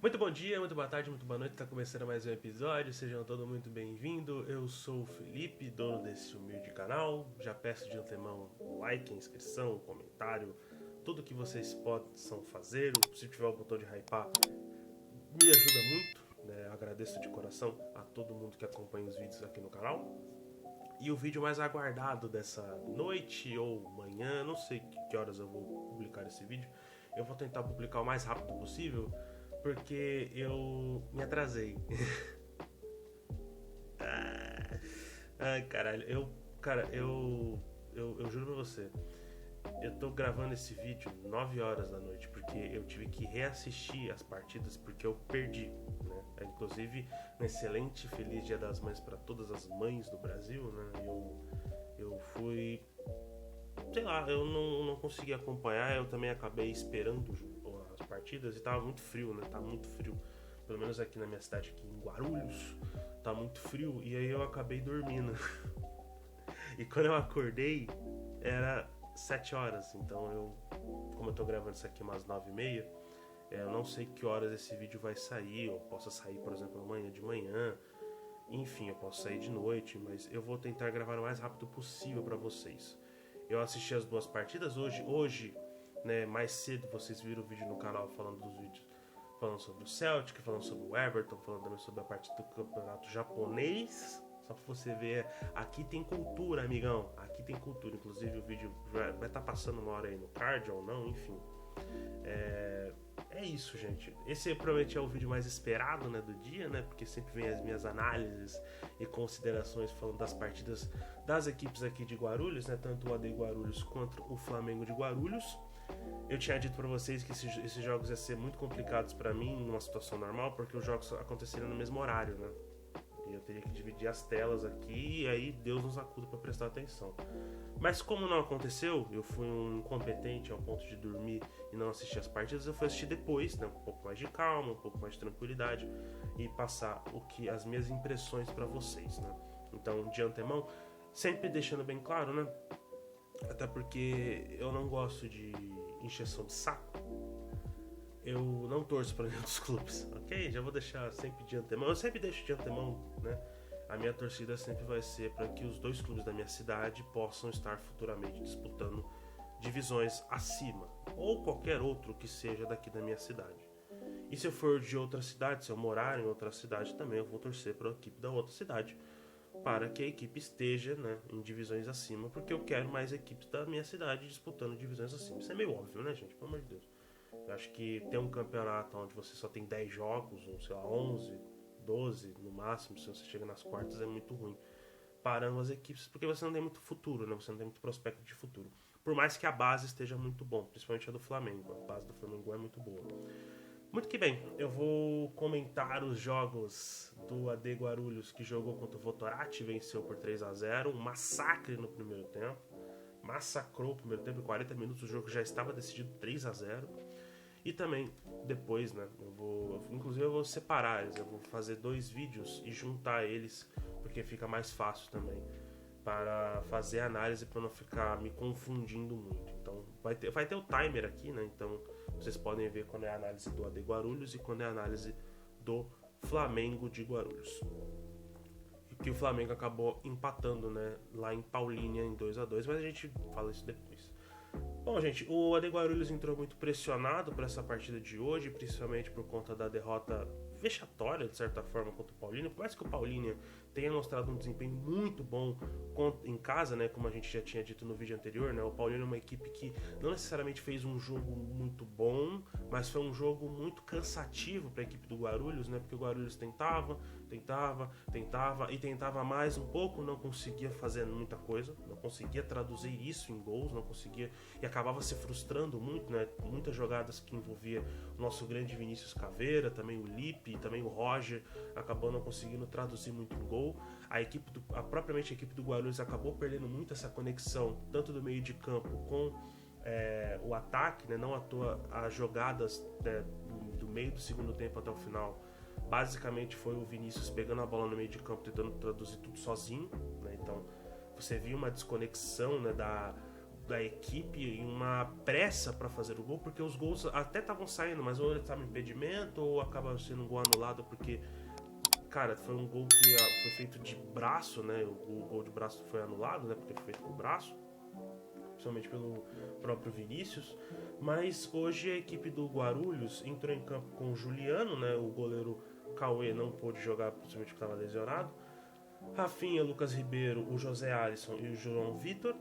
Muito bom dia, muito boa tarde, muito boa noite. Tá começando mais um episódio. Sejam todos muito bem-vindos. Eu sou o Felipe, dono desse humilde canal. Já peço de antemão like, inscrição, comentário, tudo que vocês possam fazer. Se tiver o botão de hypar, me ajuda muito, né? Agradeço de coração a todo mundo que acompanha os vídeos aqui no canal. E o vídeo mais aguardado dessa noite ou manhã, não sei que horas eu vou publicar esse vídeo. Eu vou tentar publicar o mais rápido possível, porque eu me atrasei. Ai, caralho. Eu juro pra você. Eu tô gravando esse vídeo 9 horas da noite, porque eu tive que reassistir as partidas, porque eu perdi, né? Inclusive, um excelente Feliz Dia das Mães para todas as mães do Brasil, né? Eu fui... Sei lá, eu não consegui acompanhar, eu também acabei esperando as partidas e tava muito frio, né? Tá muito frio. Pelo menos aqui na minha cidade, aqui em Guarulhos, tá muito frio e aí eu acabei dormindo. E quando eu acordei, era 7 horas, então como eu tô gravando isso aqui umas 9h30, eu não sei que horas esse vídeo vai sair. Eu posso sair, por exemplo, amanhã de manhã, enfim, eu posso sair de noite, mas eu vou tentar gravar o mais rápido possível pra vocês. Eu assisti as duas partidas hoje, né, mais cedo vocês viram o vídeo no canal falando dos vídeos, falando sobre o Celtic, falando sobre o Everton, falando também sobre a parte do campeonato japonês. Só pra você ver, aqui tem cultura, amigão, aqui tem cultura. Inclusive o vídeo vai estar passando uma hora aí no card ou não, enfim. É isso, gente. Esse provavelmente é o vídeo mais esperado, né, do dia, né? Porque sempre vem as minhas análises e considerações falando das partidas das equipes aqui de Guarulhos, né? Tanto o AD Guarulhos quanto o Flamengo de Guarulhos. Eu tinha dito pra vocês que esses jogos iam ser muito complicados pra mim numa situação normal, porque os jogos aconteceriam no mesmo horário, né? E eu teria que dividir as telas aqui, e aí Deus nos acuda pra prestar atenção. Mas como não aconteceu, eu fui um incompetente ao ponto de dormir e não assistir as partidas. Eu fui assistir depois, né, com um pouco mais de calma, um pouco mais de tranquilidade, e passar as minhas impressões pra vocês, né? Então, de antemão, sempre deixando bem claro, né? Até porque eu não gosto de encheção de saco. Eu não torço para nenhum dos clubes, ok? Já vou deixar sempre de antemão. Eu sempre deixo de antemão, né? A minha torcida sempre vai ser para que os dois clubes da minha cidade possam estar futuramente disputando divisões acima, ou qualquer outro que seja daqui da minha cidade. E se eu for de outra cidade, se eu morar em outra cidade também, eu vou torcer para a equipe da outra cidade, para que a equipe esteja, né, em divisões acima, porque eu quero mais equipes da minha cidade disputando divisões acima. Isso é meio óbvio, né, gente? Pelo amor de Deus. Eu acho que ter um campeonato onde você só tem 10 jogos, ou sei lá, 11, 12 no máximo, se você chega nas quartas, é muito ruim para as equipes, porque você não tem muito futuro, né? Você não tem muito prospecto de futuro. Por mais que a base esteja muito bom, principalmente a do Flamengo. A base do Flamengo é muito boa. Muito que bem, eu vou comentar os jogos do AD Guarulhos, que jogou contra o Votorati, venceu por 3-0, um massacre no primeiro tempo. Massacrou o primeiro tempo, em 40 minutos o jogo já estava decidido 3-0. E também, depois, né, inclusive eu vou separar eles, eu vou fazer 2 vídeos e juntar eles, porque fica mais fácil também, para fazer a análise, para não ficar me confundindo muito. Então, vai ter o timer aqui, né, então vocês podem ver quando é a análise do AD Guarulhos e quando é a análise do Flamengo de Guarulhos. E que o Flamengo acabou empatando, né, lá em Paulínia em 2-2, mas a gente fala isso depois. Bom, gente, o AD Guarulhos entrou muito pressionado para essa partida de hoje, principalmente por conta da derrota vexatória, de certa forma, contra o Paulínia. Por mais que o Paulínia tenha mostrado um desempenho muito bom em casa, né, como a gente já tinha dito no vídeo anterior, né, o Paulínia é uma equipe que não necessariamente fez um jogo muito bom, mas foi um jogo muito cansativo para a equipe do Guarulhos, né, porque o Guarulhos tentava e tentava mais um pouco, não conseguia fazer muita coisa, não conseguia traduzir isso em gols, não conseguia, e acabava se frustrando muito, né, muitas jogadas que envolvia o nosso grande Vinícius Caveira, também o Lipe e também o Roger, acabou não conseguindo traduzir muito em gol. Propriamente a equipe do Guarulhos acabou perdendo muito essa conexão, tanto do meio de campo com o ataque, né, não à toa as jogadas, né, do meio do segundo tempo até o final. Basicamente foi o Vinícius pegando a bola no meio de campo, tentando traduzir tudo sozinho, né? Então você viu uma desconexão, né, da equipe e uma pressa para fazer o gol, porque os gols até estavam saindo, mas ou ele estava em impedimento ou acaba sendo um gol anulado, porque, cara, foi um gol que foi feito de braço, né? O gol de braço foi anulado, né? Porque foi feito com o braço, principalmente pelo próprio Vinícius. Mas hoje a equipe do Guarulhos entrou em campo com o Juliano, né? O goleiro Cauê não pôde jogar, principalmente porque estava lesionado. Rafinha, Lucas Ribeiro, o José Alisson e o João Vitor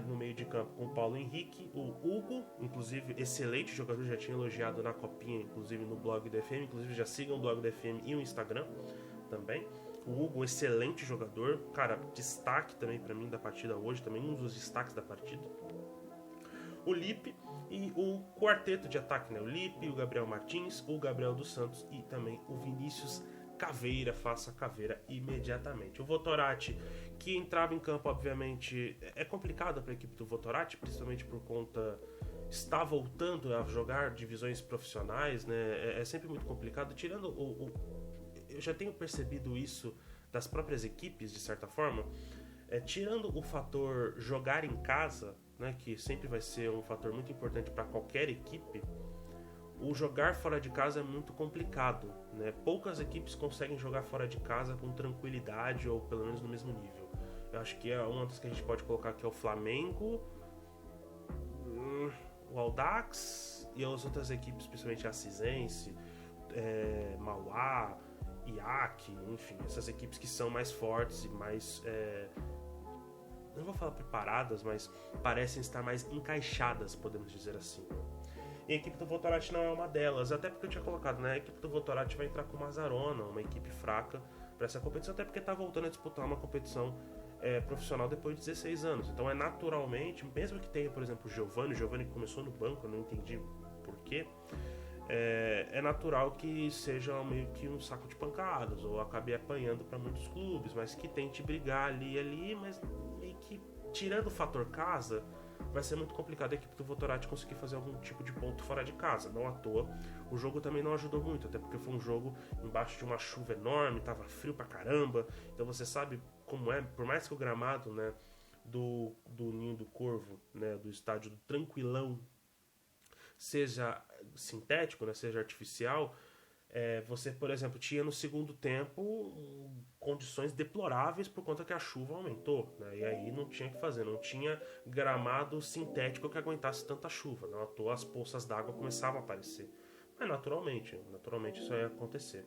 no meio de campo com o Paulo Henrique, o Hugo, inclusive excelente jogador, já tinha elogiado na copinha, inclusive no blog do FM, inclusive já sigam o blog do FM e o Instagram também. O Hugo, excelente jogador, cara, destaque também para mim da partida hoje, também um dos destaques da partida. O Lipe e o quarteto de ataque, né? O Lipe, o Gabriel Martins, o Gabriel dos Santos e também o Vinícius Caveira, faça caveira imediatamente. O Votorati, que entrava em campo, obviamente, é complicado para a equipe do Votorati, principalmente por conta, está voltando a jogar divisões profissionais, né? É sempre muito complicado, tirando eu já tenho percebido isso das próprias equipes, de certa forma, tirando o fator jogar em casa, né, que sempre vai ser um fator muito importante para qualquer equipe. O jogar fora de casa é muito complicado, né? Poucas equipes conseguem jogar fora de casa com tranquilidade ou pelo menos no mesmo nível. Eu acho que uma das que a gente pode colocar aqui é o Flamengo, o Audax e as outras equipes, principalmente a Cisense, Mauá, IAC, enfim, essas equipes que são mais fortes e mais... não vou falar preparadas, mas parecem estar mais encaixadas, podemos dizer assim. E a equipe do Votorati não é uma delas, até porque eu tinha colocado, né? A equipe do Votorati vai entrar com uma Mazarona, uma equipe fraca para essa competição, até porque está voltando a disputar uma competição profissional depois de 16 anos. Então é naturalmente, mesmo que tenha, por exemplo, o Giovani que começou no banco, eu não entendi porquê, é natural que seja meio que um saco de pancadas, ou acabe apanhando para muitos clubes, mas que tente brigar ali, mas meio que tirando o fator casa, vai ser muito complicado a equipe do Votorati conseguir fazer algum tipo de ponto fora de casa. Não à toa, o jogo também não ajudou muito, até porque foi um jogo embaixo de uma chuva enorme, tava frio pra caramba, então você sabe como é, por mais que o gramado, né, do Ninho do Corvo, né, do estádio do Tranquilão, seja sintético, né, seja artificial, você, por exemplo, tinha no segundo tempo condições deploráveis por conta que a chuva aumentou, né? E aí não tinha o que fazer, não tinha gramado sintético que aguentasse tanta chuva, não à toa as poças d'água começavam a aparecer. Mas naturalmente isso ia acontecer.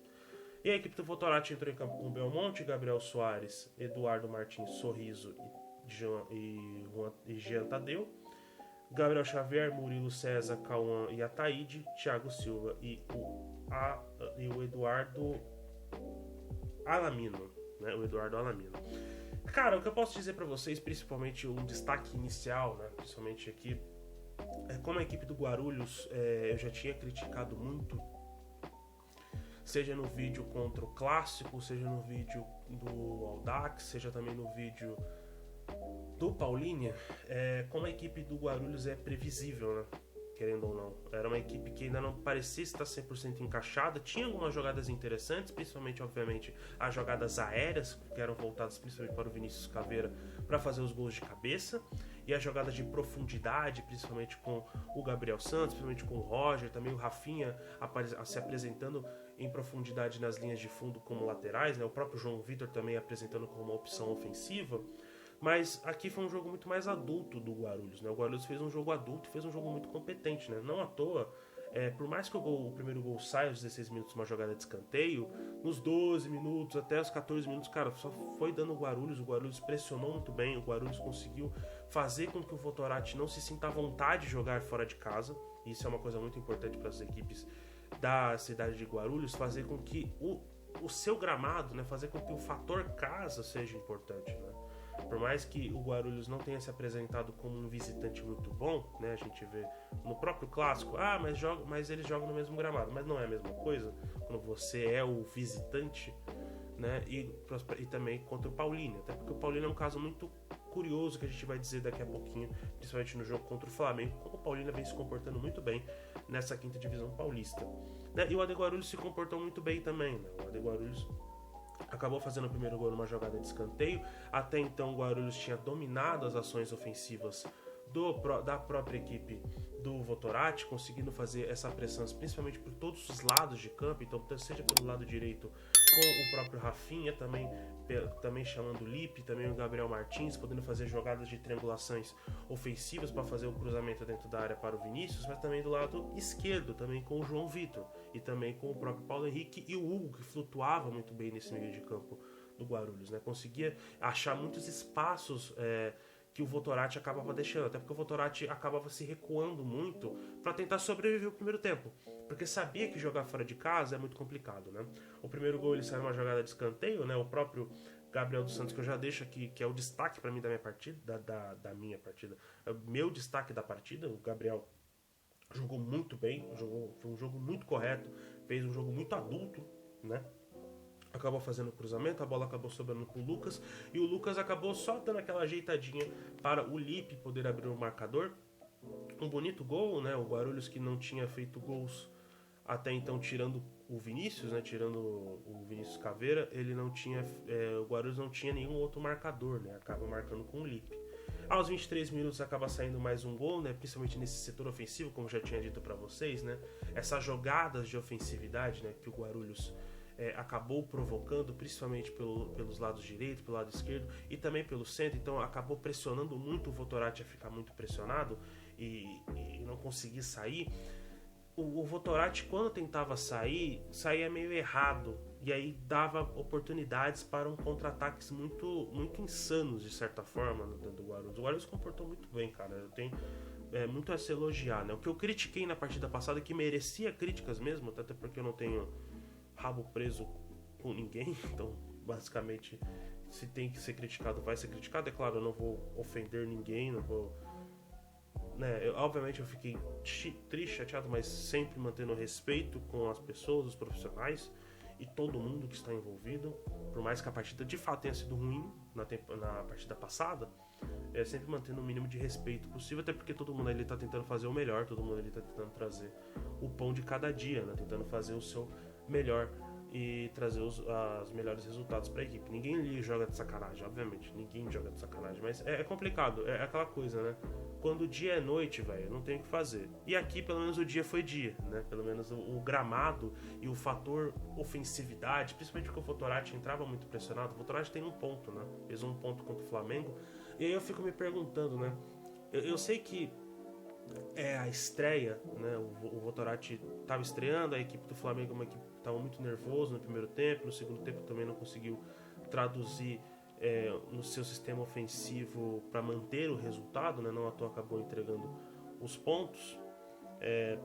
E a equipe do Votorati entrou em campo com Belmonte, Gabriel Soares, Eduardo Martins Sorriso e Jean Tadeu, Gabriel Xavier, Murilo César, Cauã e Ataíde, Thiago Silva e o Eduardo Alamino, né? O Eduardo Alamino. Cara, o que eu posso dizer pra vocês, principalmente um destaque inicial, né? Principalmente aqui, como a equipe do Guarulhos, eu já tinha criticado muito, seja no vídeo contra o Clássico, seja no vídeo do Audax, seja também no vídeo do Paulínia, como a equipe do Guarulhos é previsível, né? Querendo ou não. Era uma equipe que ainda não parecia estar 100% encaixada, tinha algumas jogadas interessantes, principalmente, obviamente, as jogadas aéreas, que eram voltadas principalmente para o Vinícius Caveira, para fazer os gols de cabeça, e as jogadas de profundidade, principalmente com o Gabriel Santos, principalmente com o Roger, também o Rafinha se apresentando em profundidade nas linhas de fundo como laterais, né? O próprio João Vitor também apresentando como uma opção ofensiva. Mas aqui foi um jogo muito mais adulto do Guarulhos, né? O Guarulhos fez um jogo adulto e fez um jogo muito competente, né? Não à toa, por mais que o primeiro gol saia aos 16 minutos, uma jogada de escanteio, nos 12 minutos até os 14 minutos, cara, só foi dando o Guarulhos pressionou muito bem, o Guarulhos conseguiu fazer com que o Votorati não se sinta à vontade de jogar fora de casa. Isso é uma coisa muito importante para as equipes da cidade de Guarulhos, fazer com que o seu gramado, né? Fazer com que o fator casa seja importante, né? Por mais que o Guarulhos não tenha se apresentado como um visitante muito bom, né? A gente vê no próprio Clássico, mas eles jogam no mesmo gramado. Mas não é a mesma coisa quando você é o visitante, né? E também contra o Paulínia. Até porque o Paulínia é um caso muito curioso que a gente vai dizer daqui a pouquinho, principalmente no jogo contra o Flamengo, como o Paulínia vem se comportando muito bem nessa quinta divisão paulista, né? E o AD Guarulhos se comportou muito bem também, né? O AD Guarulhos acabou fazendo o primeiro gol numa jogada de escanteio. Até então o Guarulhos tinha dominado as ações ofensivas da própria equipe do Votorati, conseguindo fazer essa pressão, principalmente por todos os lados de campo, então seja pelo lado direito com o próprio Rafinha, também chamando o Lipe, também o Gabriel Martins, podendo fazer jogadas de triangulações ofensivas para fazer o cruzamento dentro da área para o Vinícius, mas também do lado esquerdo, também com o João Vitor, e também com o próprio Paulo Henrique e o Hugo, que flutuava muito bem nesse meio de campo do Guarulhos, né? Conseguia achar muitos espaços que o Votorati acabava deixando, até porque o Votorati acabava se recuando muito para tentar sobreviver o primeiro tempo, porque sabia que jogar fora de casa é muito complicado, né? O primeiro gol ele saiu numa jogada de escanteio, né? O próprio Gabriel dos Santos, que eu já deixo aqui, que é o destaque para mim da minha partida, da minha partida, é o meu destaque da partida. O Gabriel jogou muito bem, foi um jogo muito correto, fez um jogo muito adulto, né? Acabou fazendo o cruzamento, a bola acabou sobrando pro Lucas, e o Lucas acabou só dando aquela ajeitadinha para o Lipe poder abrir o marcador. Um bonito gol, né? O Guarulhos, que não tinha feito gols até então, tirando o Vinícius, né? Tirando o Vinícius Caveira, ele não tinha, o Guarulhos não tinha nenhum outro marcador, né? Acaba marcando com o Lipe. Aos 23 minutos acaba saindo mais um gol, né? Principalmente nesse setor ofensivo, como já tinha dito para vocês, né? Essas jogadas de ofensividade, né? Que o Guarulhos acabou provocando, principalmente pelos lados direito, pelo lado esquerdo e também pelo centro, então acabou pressionando muito o Votorati a ficar muito pressionado e não conseguir sair. O Votorati, quando tentava sair, saía meio errado, e aí dava oportunidades para contra-ataques muito, muito insanos, de certa forma, do Guarulhos. O Guarulhos se comportou muito bem, cara. Eu tenho muito a se elogiar, né? O que eu critiquei na partida passada, que merecia críticas mesmo, até porque eu não tenho rabo preso com ninguém, então basicamente se tem que ser criticado, vai ser criticado. É claro, eu não vou ofender ninguém, não vou, né? Obviamente eu fiquei triste, chateado, mas sempre mantendo respeito com as pessoas, os profissionais e todo mundo que está envolvido, por mais que a partida de fato tenha sido ruim na partida passada, sempre mantendo o mínimo de respeito possível, até porque todo mundo ali está tentando fazer o melhor, todo mundo ali está tentando trazer o pão de cada dia, né? Tentando fazer o seu melhor e trazer os melhores resultados para a equipe. Ninguém ali joga de sacanagem, obviamente, ninguém joga de sacanagem, mas é complicado, é aquela coisa, né? Quando o dia é noite, velho, não tem o que fazer. E aqui, pelo menos, o dia foi dia, né? Pelo menos o gramado e o fator ofensividade, principalmente porque o Votorati entrava muito pressionado. O Votorati tem um ponto, né? Fez um ponto contra o Flamengo. E aí eu fico me perguntando, né? Eu sei que é a estreia, né? O Votorati estava estreando, a equipe do Flamengo é uma equipe que estava muito nervoso no primeiro tempo, no segundo tempo também não conseguiu traduzir no seu sistema ofensivo para manter o resultado, né? Não à toa acabou entregando os pontos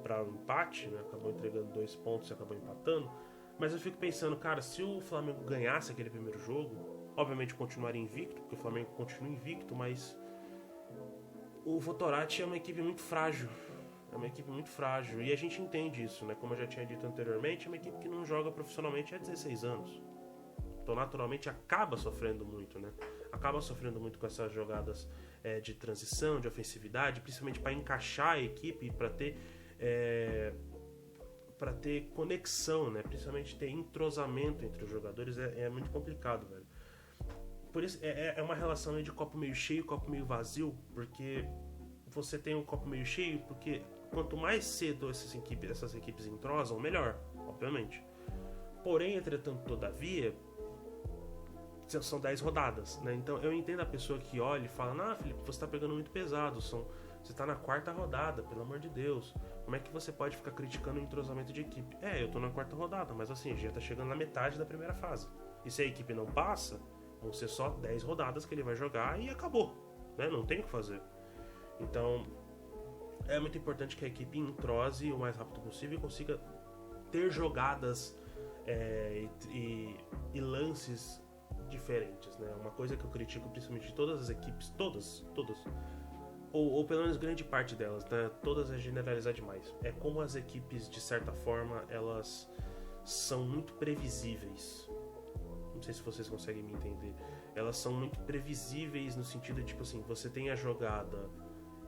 para o empate, né? Acabou entregando 2 pontos e acabou empatando. Mas eu fico pensando, cara, se o Flamengo ganhasse aquele primeiro jogo, obviamente continuaria invicto, porque o Flamengo continua invicto, mas o Votorati é uma equipe muito frágil. É uma equipe muito frágil. E a gente entende isso, né? Como eu já tinha dito anteriormente, é uma equipe que não joga profissionalmente há 16 anos. Então, naturalmente, acaba sofrendo muito, né? Acaba sofrendo muito com essas jogadas de transição, de ofensividade, principalmente para encaixar a equipe, para ter conexão, né? Principalmente ter entrosamento entre os jogadores é muito complicado, velho. Por isso, é uma relação de copo meio cheio e copo meio vazio, porque você tem um copo meio cheio, porque quanto mais cedo essas equipes entrosam, melhor, obviamente. Porém, entretanto, todavia, são 10 rodadas, né? Então eu entendo a pessoa que olha e fala: Felipe, você tá pegando muito pesado, você tá na 4ª rodada, pelo amor de Deus. Como é que você pode ficar criticando o entrosamento de equipe? Eu tô na 4ª rodada, mas assim, já tá chegando na metade da primeira fase. E se a equipe não passa, vão ser só 10 rodadas que ele vai jogar e acabou, né? Não tem o que fazer. Então é muito importante que a equipe entrose o mais rápido possível e consiga ter jogadas e lances diferentes, né? Uma coisa que eu critico principalmente de todas as equipes, todas, ou pelo menos grande parte delas, né? Todas é generalizar demais. É como as equipes, de certa forma, elas são muito previsíveis. Não sei se vocês conseguem me entender. Elas são muito previsíveis no sentido de, tipo assim, você tem a jogada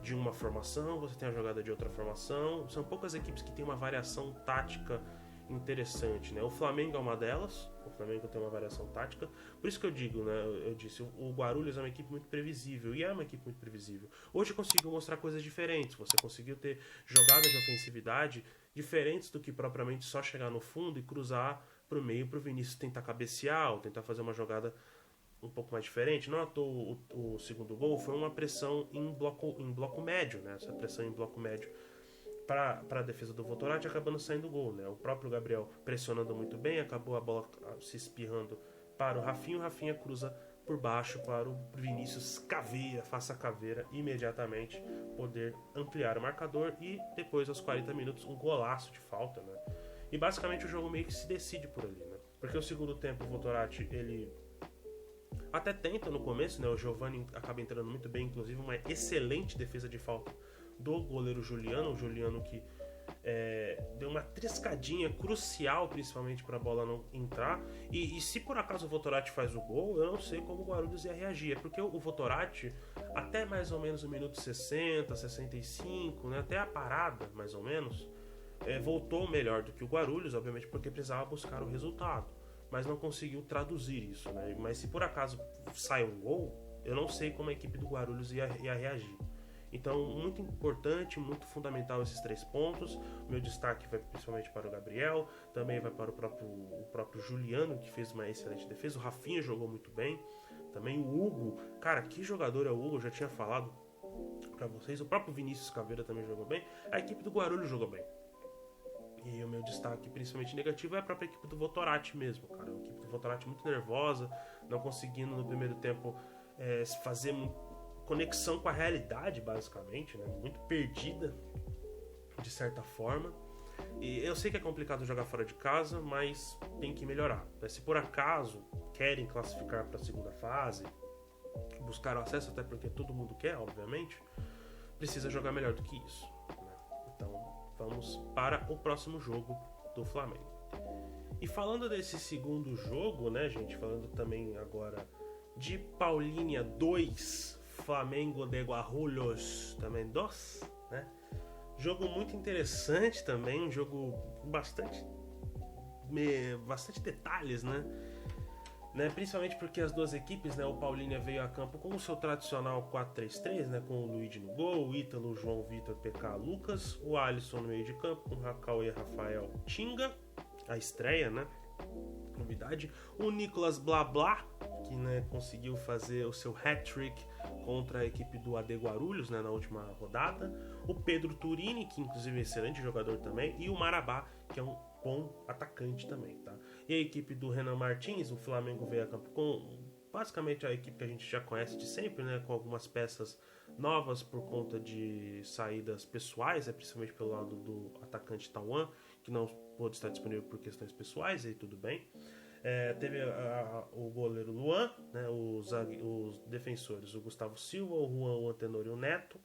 de uma formação, você tem a jogada de outra formação. São poucas equipes que têm uma variação tática interessante, né? O Flamengo é uma delas, o Flamengo tem uma variação tática, por isso que eu digo, né? Eu disse, o Guarulhos é uma equipe muito previsível, e é uma equipe muito previsível. Hoje conseguiu mostrar coisas diferentes, você conseguiu ter jogadas de ofensividade diferentes do que propriamente só chegar no fundo e cruzar pro meio pro Vinícius tentar cabecear, ou tentar fazer uma jogada um pouco mais diferente. Não à toa o segundo gol foi uma pressão em bloco médio, né? Essa pressão em bloco médio para a defesa do Votorati acabando saindo gol, né? O próprio Gabriel pressionando muito bem, acabou a bola se espirrando para o Rafinha cruza por baixo para o Vinícius faça a caveira imediatamente, poder ampliar o marcador e depois aos 40 minutos um golaço de falta, né? E basicamente o jogo meio que se decide por ali, né? Porque o segundo tempo o Votorati, ele até tenta no começo, né? O Giovani acaba entrando muito bem, inclusive uma excelente defesa de falta do goleiro Juliano, o Juliano que deu uma triscadinha crucial, principalmente para a bola não entrar. E se por acaso o Votorati faz o gol, eu não sei como o Guarulhos ia reagir. É porque o Votorati, até mais ou menos o minuto 60, 65, né, até a parada, mais ou menos, voltou melhor do que o Guarulhos, obviamente porque precisava buscar o resultado. Mas não conseguiu traduzir isso, né? Mas se por acaso sai um gol, eu não sei como a equipe do Guarulhos ia reagir. Então, muito importante, muito fundamental esses 3 pontos. O meu destaque vai principalmente para o Gabriel, também vai para o próprio Juliano, que fez uma excelente defesa. O Rafinha jogou muito bem. Também o Hugo, cara, que jogador é o Hugo? Eu já tinha falado para vocês. O próprio Vinícius Caveira também jogou bem. A equipe do Guarulhos jogou bem. E o meu destaque principalmente negativo é a própria equipe do Votorati mesmo, cara. A equipe do Votorati muito nervosa, não conseguindo no primeiro tempo fazer conexão com a realidade, basicamente, né? Muito perdida, de certa forma. E eu sei que é complicado jogar fora de casa, mas tem que melhorar. Se por acaso querem classificar para a segunda fase, buscar o acesso, até porque todo mundo quer, obviamente, precisa jogar melhor do que isso, né? Então, vamos para o próximo jogo do Flamengo. E falando desse segundo jogo, né, gente? Falando também agora de Paulínia 2, Flamengo de Guarulhos também 2, né? Jogo muito interessante também, um jogo com bastante detalhes, né? Principalmente porque as duas equipes, né? O Paulínia veio a campo com o seu tradicional 4-3-3, né? Com o Luigi no gol, o Ítalo, o João Vitor, PK, Lucas, o Alisson no meio de campo, com o Cauê, Rafael, Tinga, a estreia, né? Novidade. O Nicolas Blá, que, né, conseguiu fazer o seu hat-trick contra a equipe do AD Guarulhos, né, na última rodada. O Pedro Turini, que inclusive é excelente jogador também. E o Marabá, que é um bom atacante também, tá? E a equipe do Renan Martins, o Flamengo veio a campo com basicamente a equipe que a gente já conhece de sempre, né, com algumas peças novas por conta de saídas pessoais, principalmente pelo lado do atacante Tauan, que não pôde estar disponível por questões pessoais, e tudo bem. Teve o goleiro Luan, né, os defensores, o Gustavo Silva, o Juan, o Antenor e o Neto.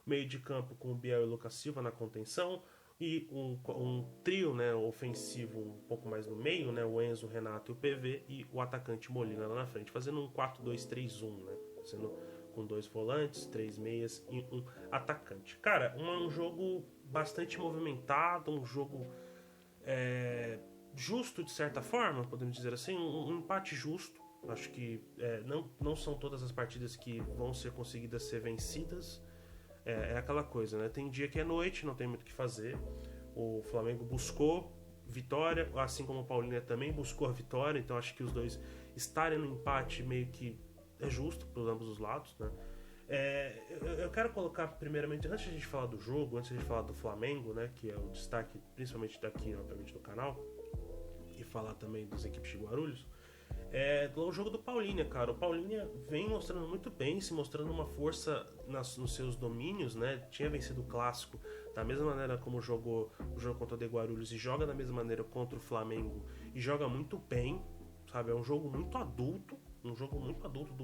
Meio de campo com o Biel e o Lucas Silva na contenção. E um trio, né, ofensivo um pouco mais no meio, né, o Enzo, o Renato e o PV. E o atacante Molina lá na frente, fazendo um 4-2-3-1, né, fazendo com 2 volantes, 3 meias e um atacante. Cara, um jogo bastante movimentado, um jogo justo de certa forma, podemos dizer assim, um empate justo. Acho que não são todas as partidas que vão ser conseguidas ser vencidas. É aquela coisa, né? Tem dia que é noite, não tem muito o que fazer. O Flamengo buscou vitória, assim como o Paulínia também buscou a vitória. Então acho que os dois estarem no empate meio que é justo para ambos os lados, né? Eu quero colocar primeiramente, antes de a gente falar do jogo, antes de a gente falar do Flamengo, né, que é o destaque principalmente daqui, obviamente, do canal, e falar também das equipes de Guarulhos, do jogo do Paulínia, cara. O Paulínia vem mostrando muito bem, se mostrando uma força nos seus domínios, né? Tinha vencido o Clássico da mesma maneira como jogou o jogo contra o de Guarulhos, e joga da mesma maneira contra o Flamengo, e joga muito bem, sabe? É um jogo muito adulto,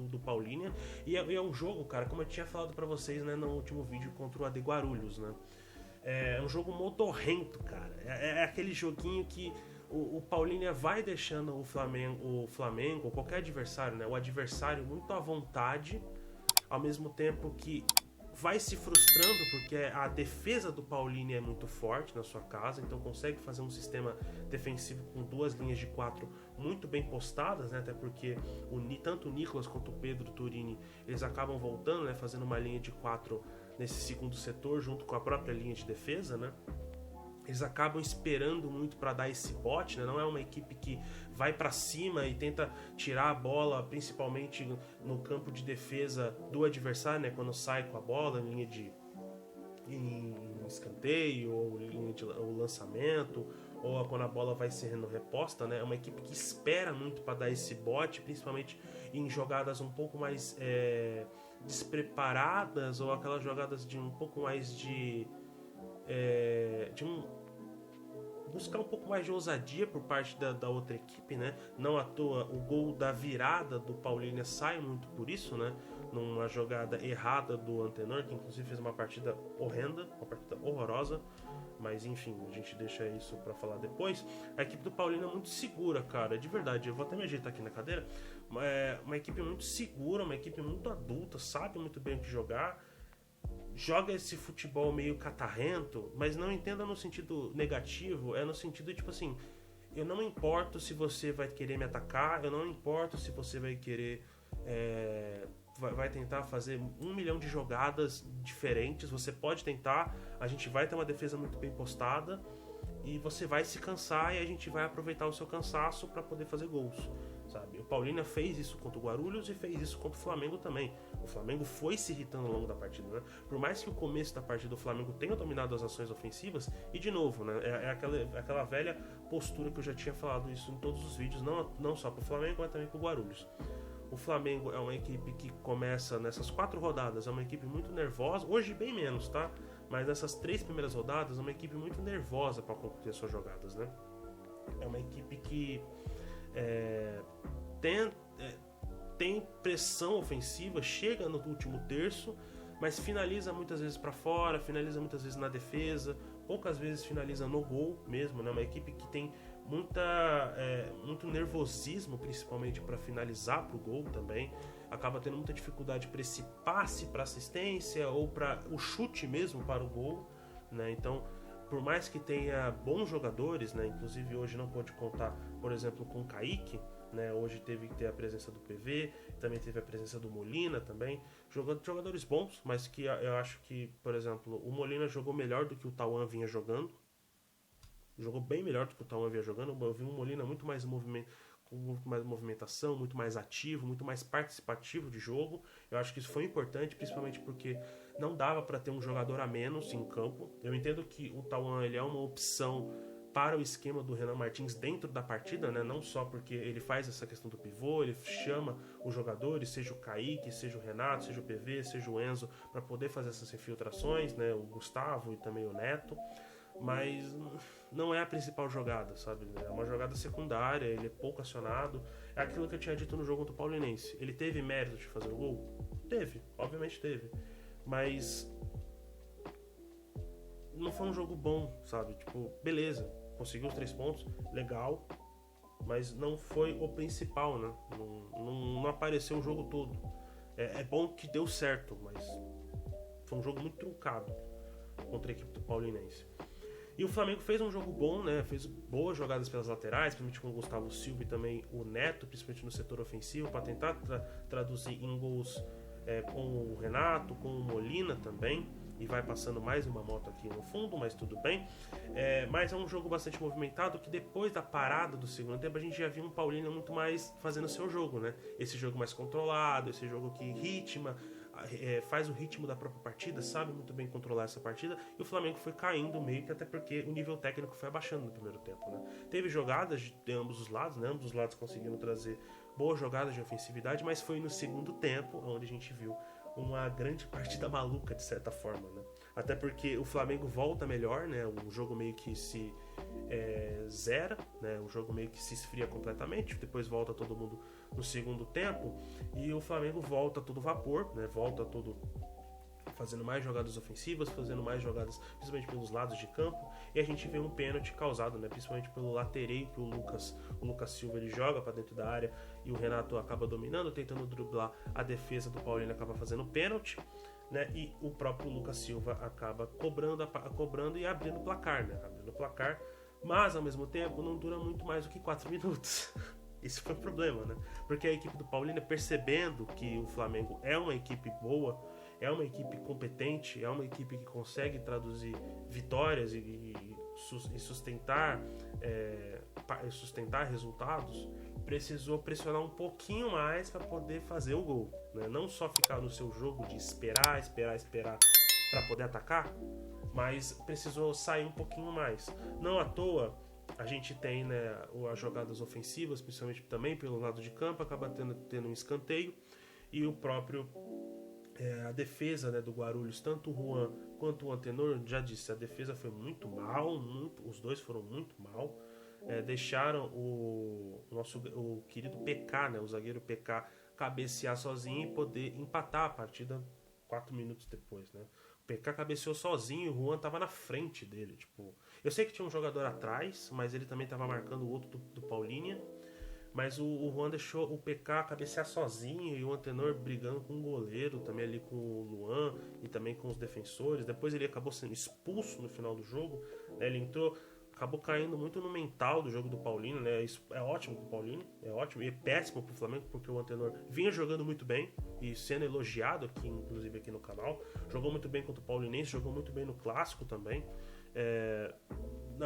do Paulínia, e é um jogo, cara, como eu tinha falado pra vocês, né, no último vídeo contra o AD Guarulhos, né? É um jogo modorrento, cara. É aquele joguinho que o Paulínia vai deixando o Flamengo, ou qualquer adversário, né, o adversário muito à vontade, ao mesmo tempo que vai se frustrando porque a defesa do Paulini é muito forte na sua casa, então consegue fazer um sistema defensivo com 2 linhas de 4 muito bem postadas, né? Até porque tanto o Nicolas quanto o Pedro Turini, eles acabam voltando, né? Fazendo uma linha de 4 nesse segundo setor junto com a própria linha de defesa, né? Eles acabam esperando muito para dar esse bote, né? Não é uma equipe que vai para cima e tenta tirar a bola, principalmente no campo de defesa do adversário, né? Quando sai com a bola em linha de escanteio ou linha de ou lançamento, ou quando a bola vai sendo reposta, né? É uma equipe que espera muito para dar esse bote, principalmente em jogadas um pouco mais despreparadas, ou aquelas jogadas de um pouco mais buscar um pouco mais de ousadia por parte da outra equipe, né? Não à toa o gol da virada do Paulínia sai muito por isso, né? Numa jogada errada do Antenor, que inclusive fez uma partida horrenda, uma partida horrorosa, mas enfim, a gente deixa isso pra falar depois. A equipe do Paulínia é muito segura, cara, de verdade. Eu vou até me ajeitar aqui na cadeira. É uma equipe muito segura, uma equipe muito adulta, sabe muito bem o que jogar. Joga esse futebol meio catarrento, mas não entenda no sentido negativo, é no sentido tipo assim, eu não importo se você vai querer me atacar, eu não importo se você vai querer vai tentar fazer 1 milhão de jogadas diferentes, você pode tentar, a gente vai ter uma defesa muito bem postada e você vai se cansar e a gente vai aproveitar o seu cansaço para poder fazer gols, sabe? O Paulínia fez isso contra o Guarulhos e fez isso contra o Flamengo também. O Flamengo foi se irritando ao longo da partida, né? Por mais que o começo da partida do Flamengo tenha dominado as ações ofensivas, e de novo, né? É aquela velha postura que eu já tinha falado isso em todos os vídeos, não só pro Flamengo, mas também pro Guarulhos. O Flamengo é uma equipe que começa nessas 4 rodadas, é uma equipe muito nervosa, hoje bem menos, tá? Mas nessas 3 primeiras rodadas é uma equipe muito nervosa para concluir as suas jogadas, né? É uma equipe que tem pressão ofensiva, chega no último terço, mas finaliza muitas vezes para fora, finaliza muitas vezes na defesa, poucas vezes finaliza no gol mesmo, né? Uma equipe que tem muito nervosismo, principalmente para finalizar pro gol também, acaba tendo muita dificuldade para esse passe para assistência ou para o chute mesmo para o gol, né? Então, por mais que tenha bons jogadores, né? Inclusive hoje não pôde contar, por exemplo, com o Kaique, né? Hoje teve que ter a presença do PV, também teve a presença do Molina também, jogadores bons, mas que eu acho que, por exemplo, o Molina jogou melhor do que o Tauan vinha jogando, jogou bem melhor do que o Tauan vinha jogando. Eu vi um Molina com muito mais movimentação, muito mais ativo, muito mais participativo de jogo. Eu acho que isso foi importante, principalmente porque não dava para ter um jogador a menos em campo. Eu entendo que o Tauan ele é uma opção para o esquema do Renan Martins dentro da partida, né? Não só porque ele faz essa questão do pivô, ele chama os jogadores, seja o Kaique, seja o Renato, seja o PV, seja o Enzo, para poder fazer essas infiltrações, né? O Gustavo e também o Neto, mas não é a principal jogada, sabe? É uma jogada secundária, ele é pouco acionado. É aquilo que eu tinha dito no jogo contra o Paulinense. Ele teve mérito de fazer o gol? Teve, obviamente teve, mas não foi um jogo bom, sabe? Tipo, beleza, conseguiu os 3 pontos, legal, mas não foi o principal, né? Não apareceu o jogo todo. É bom que deu certo, mas foi um jogo muito truncado contra a equipe do Paulinense. E o Flamengo fez um jogo bom, né? Fez boas jogadas pelas laterais, principalmente com o Gustavo Silva e também o Neto, principalmente no setor ofensivo, para tentar traduzir em gols com o Renato, com o Molina também. E vai passando mais uma moto aqui no fundo, mas tudo bem. Mas é um jogo bastante movimentado, que depois da parada do segundo tempo a gente já viu um Paulínia muito mais fazendo seu jogo, né? Esse jogo mais controlado, esse jogo que faz o ritmo da própria partida, sabe muito bem controlar essa partida. E o Flamengo foi caindo meio que, até porque o nível técnico foi abaixando no primeiro tempo, né? Teve jogadas de ambos os lados, né? Ambos os lados conseguiram trazer boas jogadas de ofensividade, mas foi no segundo tempo onde a gente viu uma grande partida maluca, de certa forma, né? Até porque o Flamengo volta melhor, né? O jogo meio que se zera, né? O jogo meio que se esfria completamente, depois volta todo mundo no segundo tempo e o Flamengo volta todo vapor, né? Volta todo fazendo mais jogadas ofensivas, fazendo mais jogadas principalmente pelos lados de campo, e a gente vê um pênalti causado, né, principalmente pelo latereio que o Lucas Silva ele joga para dentro da área e o Renato acaba dominando, tentando driblar a defesa do Paulino, acaba fazendo pênalti. né? E o próprio Lucas Silva acaba cobrando e abrindo o placar, né? Abrindo o placar, mas ao mesmo tempo não dura muito mais do que 4 minutos. Esse foi o problema, né? Porque a equipe do Paulínia, percebendo que o Flamengo é uma equipe boa, é uma equipe competente, é uma equipe que consegue traduzir vitórias e sustentar resultados, precisou pressionar um pouquinho mais para poder fazer o gol, né? Não só ficar no seu jogo de esperar para poder atacar, mas precisou sair um pouquinho mais. Não à toa a gente tem, né, as jogadas ofensivas, principalmente também pelo lado de campo, acaba tendo um escanteio, e o próprio a defesa, né, do Guarulhos, tanto o Juan quanto o Antenor, já disse, a defesa foi mal, os dois foram muito mal. Deixaram o querido PK, né, o zagueiro PK, cabecear sozinho e poder empatar a partida 4 minutos depois, né? O PK cabeceou sozinho, o Juan tava na frente dele, tipo... Eu sei que tinha um jogador atrás, mas ele também tava marcando o outro do Paulínia, mas o Juan deixou o PK cabecear sozinho e o Antenor brigando com o goleiro, também ali com o Luan e também com os defensores. Depois ele acabou sendo expulso no final do jogo, né? Ele acabou caindo muito no mental do jogo do Paulino, né? Isso é ótimo pro Paulino, é ótimo, e é péssimo pro Flamengo, porque o Antenor vinha jogando muito bem e sendo elogiado aqui, inclusive aqui no canal. Jogou muito bem contra o Paulinense, jogou muito bem no Clássico também.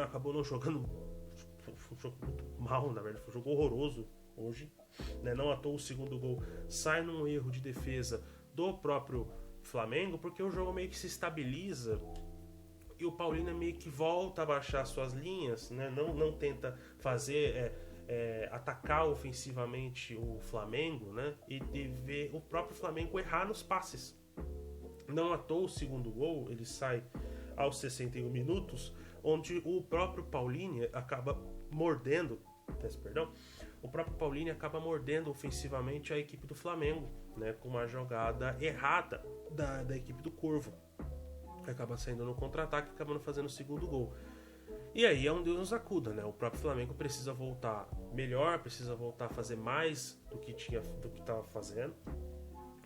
Acabou não jogando, foi um jogo muito mal, na verdade, foi um jogo horroroso hoje, né? Não à toa o segundo gol sai num erro de defesa do próprio Flamengo, porque o jogo meio que se estabiliza e o Paulínia meio que volta a baixar suas linhas, né? Não tenta fazer atacar ofensivamente o Flamengo, né? E ver o próprio Flamengo errar nos passes. Não à toa o segundo gol, ele sai aos 61 minutos, onde o próprio Paulínia acaba mordendo, o próprio Paulínia acaba mordendo ofensivamente a equipe do Flamengo, né? Com uma jogada errada da equipe do Corvo, que acaba saindo no contra-ataque e acabando fazendo o segundo gol. E aí é um Deus nos acuda, né? O próprio Flamengo precisa voltar melhor, precisa voltar a fazer mais do que estava fazendo.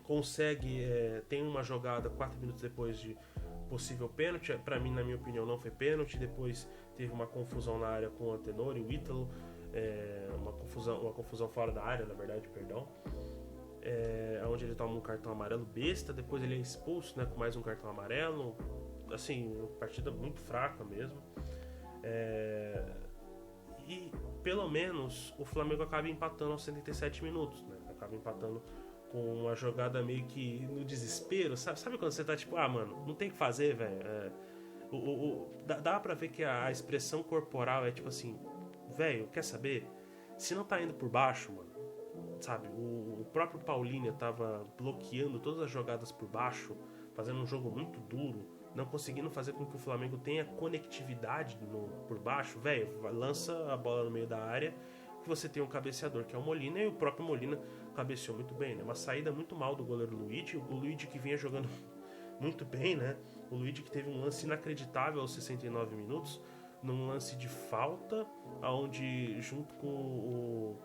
Consegue, tem uma jogada 4 minutos depois de possível pênalti. Para mim, na minha opinião, não foi pênalti. Depois teve uma confusão na área com o Antenor e o Ítalo, uma confusão fora da área, na verdade, perdão. Onde ele toma um cartão amarelo besta, depois ele é expulso, né, com mais um cartão amarelo. Assim, uma partida muito fraca mesmo. E pelo menos o Flamengo acaba empatando aos 77 minutos, né? Acaba empatando com uma jogada meio que no desespero, sabe quando você tá tipo, mano, não tem o que fazer, velho. Dá pra ver que a expressão corporal é tipo assim, velho, quer saber? Se não tá indo por baixo, mano, sabe? O próprio Paulínia tava bloqueando todas as jogadas por baixo, fazendo um jogo muito duro, não conseguindo fazer com que o Flamengo tenha conectividade por baixo. Velho, lança a bola no meio da área, que você tem um cabeceador que é o Molina, e o próprio Molina cabeceou muito bem, né? Uma saída muito mal do goleiro Luigi, o Luigi que vinha jogando muito bem, né? O Luigi que teve um lance inacreditável aos 69 minutos, num lance de falta, onde junto com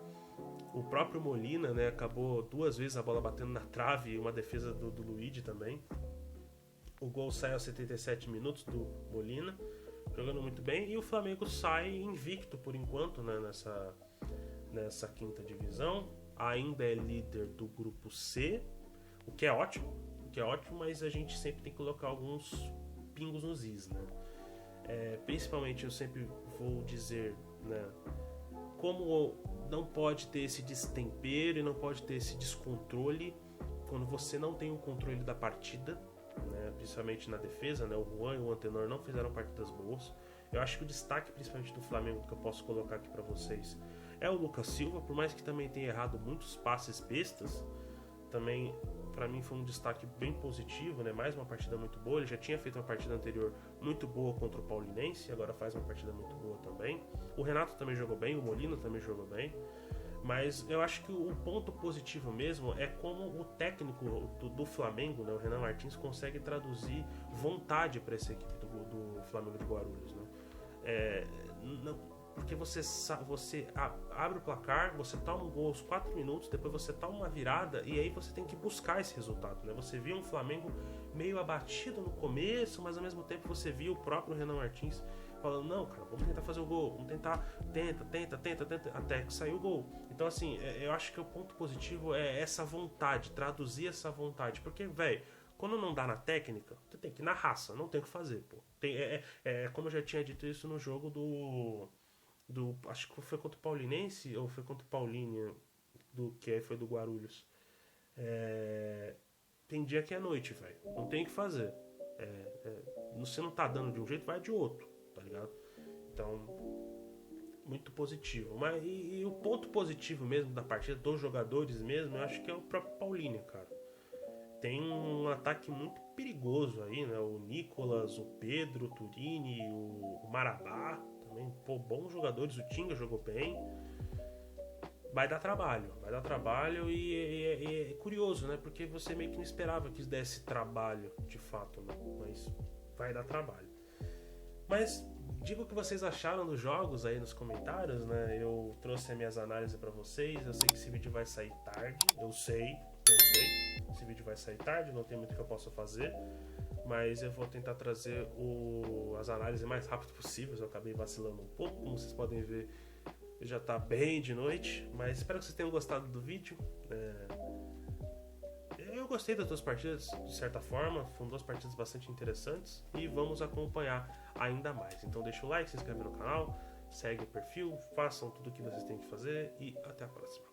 o próprio Molina, né, acabou 2 vezes a bola batendo na trave, e uma defesa do Luigi também. O gol sai aos 77 minutos do Molina, jogando muito bem, e o Flamengo sai invicto por enquanto, né, nessa quinta divisão. Ainda é líder do grupo C, o que é ótimo, mas a gente sempre tem que colocar alguns pingos nos is, né? Principalmente eu sempre vou dizer, né, como não pode ter esse destempero e não pode ter esse descontrole quando você não tem o controle da partida, né, principalmente na defesa, né? O Juan e o Antenor não fizeram partidas boas. Eu acho que o destaque principalmente do Flamengo que eu posso colocar aqui para vocês é o Lucas Silva, por mais que também tenha errado muitos passes bestas, também para mim foi um destaque bem positivo, né? Mais uma partida muito boa. Ele já tinha feito uma partida anterior muito boa contra o Paulinense, agora faz uma partida muito boa também. O Renato também jogou bem, o Molina também jogou bem. Mas eu acho que o ponto positivo mesmo é como o técnico do Flamengo, né, o Renan Martins, consegue traduzir vontade para essa equipe do Flamengo de Guarulhos, né? porque você abre o placar, você toma um gol aos 4 minutos, depois você toma uma virada e aí você tem que buscar esse resultado, né? Você via um Flamengo meio abatido no começo, mas ao mesmo tempo você via o próprio Renan Martins falando, não, cara, vamos tentar fazer o gol, vamos tentar, tenta, até que saiu o gol. Então, assim, eu acho que o ponto positivo é essa vontade, traduzir essa vontade, porque, velho, quando não dá na técnica, tu tem que ir na raça, não tem o que fazer, pô. Como eu já tinha dito isso no jogo acho que foi contra o Paulinense ou foi contra o Paulínia, que aí foi do Guarulhos. Tem dia que é noite, velho. Não tem o que fazer. Você não tá dando de um jeito, vai de outro, tá ligado? Então, muito positivo. Mas e o ponto positivo mesmo da partida, dos jogadores mesmo, eu acho que é o próprio Paulínia, cara. Tem um ataque muito perigoso aí, né? O Nicolas, o Pedro, o Turini, o Marabá também, pô, bons jogadores. O Tinga jogou bem. Vai dar trabalho e é curioso, né? Porque você meio que não esperava que desse trabalho, de fato, né? Mas vai dar trabalho. Mas diga o que vocês acharam dos jogos aí nos comentários, né? Eu trouxe as minhas análises pra vocês. Eu sei que esse vídeo vai sair tarde, eu sei. Esse vídeo vai sair tarde, não tem muito que eu possa fazer, mas eu vou tentar trazer as análises o mais rápido possível. Eu acabei vacilando um pouco, como vocês podem ver, já tá bem de noite, mas espero que vocês tenham gostado do vídeo. Eu gostei das 2 partidas, de certa forma, foram 2 partidas bastante interessantes e vamos acompanhar ainda mais. Então deixa o like, se inscreve no canal, segue o perfil, façam tudo o que vocês têm que fazer e até a próxima.